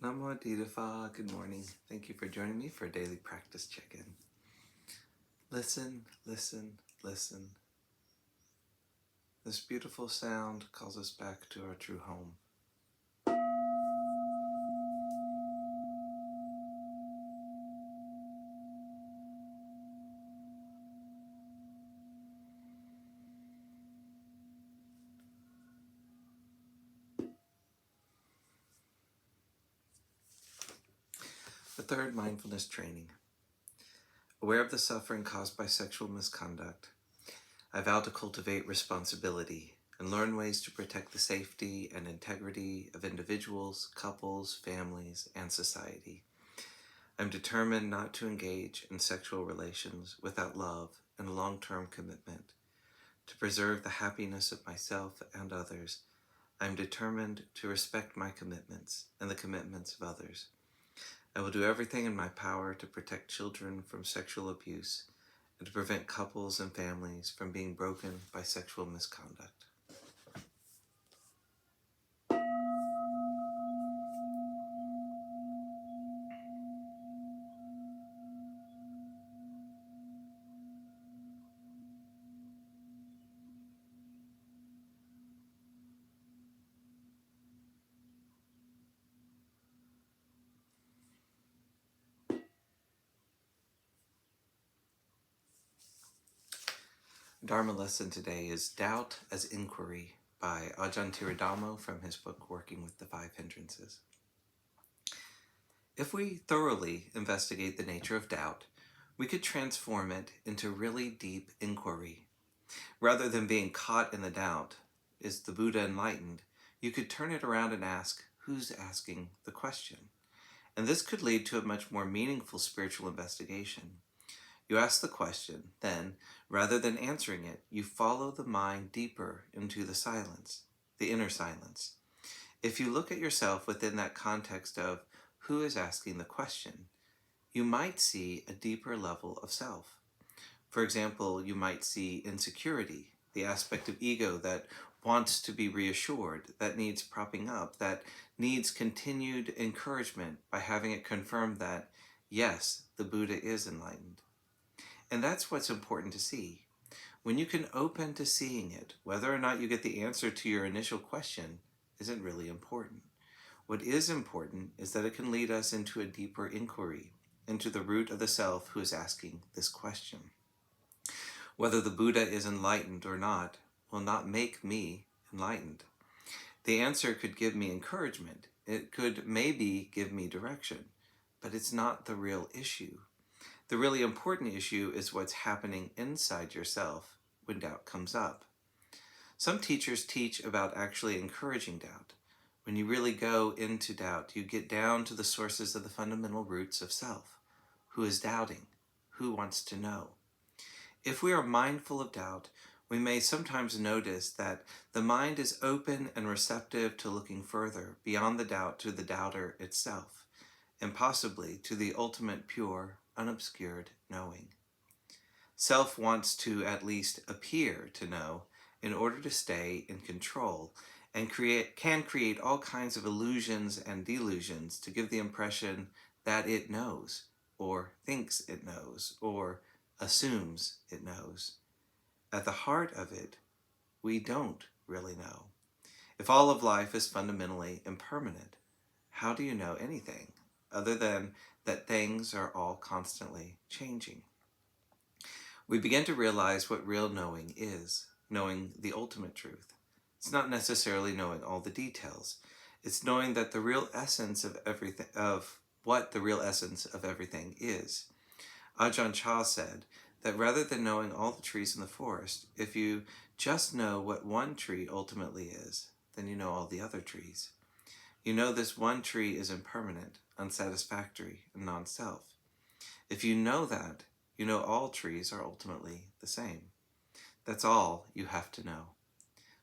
Namo Phat, good morning. Thank you for joining me for a daily practice check-in. Listen, listen, listen. This beautiful sound calls us back to our true home. The third mindfulness training. Aware of the suffering caused by sexual misconduct, I vow to cultivate responsibility and learn ways to protect the safety and integrity of individuals, couples, families, and society. I'm determined not to engage in sexual relations without love and a long-term commitment. To preserve the happiness of myself and others, I am determined to respect my commitments and the commitments of others. I will do everything in my power to protect children from sexual abuse and to prevent couples and families from being broken by sexual misconduct. Dharma lesson today is Doubt as Inquiry by Ajahn Thiradhammo from his book Working with the Five Hindrances. If we thoroughly investigate the nature of doubt, we could transform it into really deep inquiry. Rather than being caught in the doubt, is the Buddha enlightened, you could turn it around and ask, who's asking the question? And this could lead to a much more meaningful spiritual investigation. You ask the question, then, rather than answering it, you follow the mind deeper into the silence, the inner silence. If you look at yourself within that context of who is asking the question, you might see a deeper level of self. For example, you might see insecurity, the aspect of ego that wants to be reassured, that needs propping up, that needs continued encouragement by having it confirmed that, yes, the Buddha is enlightened. And that's what's important to see. When you can open to seeing it, whether or not you get the answer to your initial question isn't really important. What is important is that it can lead us into a deeper inquiry, into the root of the self who is asking this question. Whether the Buddha is enlightened or not will not make me enlightened. The answer could give me encouragement. It could maybe give me direction, but it's not the real issue. The really important issue is what's happening inside yourself when doubt comes up. Some teachers teach about actually encouraging doubt. When you really go into doubt, you get down to the sources of the fundamental roots of self. Who is doubting? Who wants to know? If we are mindful of doubt, we may sometimes notice that the mind is open and receptive to looking further beyond the doubt to the doubter itself, and possibly to the ultimate pure, unobscured knowing. Self wants to at least appear to know in order to stay in control and can create all kinds of illusions and delusions to give the impression that it knows, or thinks it knows, or assumes it knows. At the heart of it, we don't really know. If all of life is fundamentally impermanent, how do you know anything other than that things are all constantly changing? We begin to realize what real knowing is, knowing the ultimate truth. It's not necessarily knowing all the details. It's knowing that the real essence of everything, of what the real essence of everything is. Ajahn Chah said that rather than knowing all the trees in the forest, if you just know what one tree ultimately is, then you know all the other trees. You know this one tree is impermanent, unsatisfactory, and non-self. If you know that, you know all trees are ultimately the same. That's all you have to know.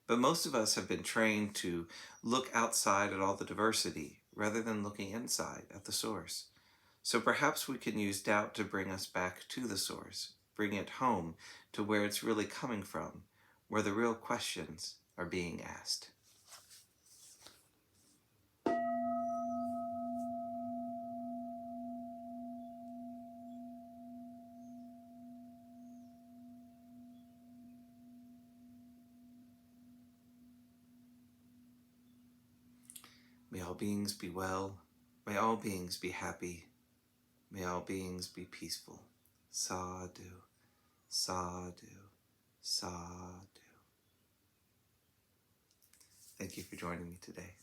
But most of us have been trained to look outside at all the diversity rather than looking inside at the source. So perhaps we can use doubt to bring us back to the source, bring it home to where it's really coming from, where the real questions are being asked. May all beings be well. May all beings be happy. May all beings be peaceful. Sadhu, sadhu, sadhu. Thank you for joining me today.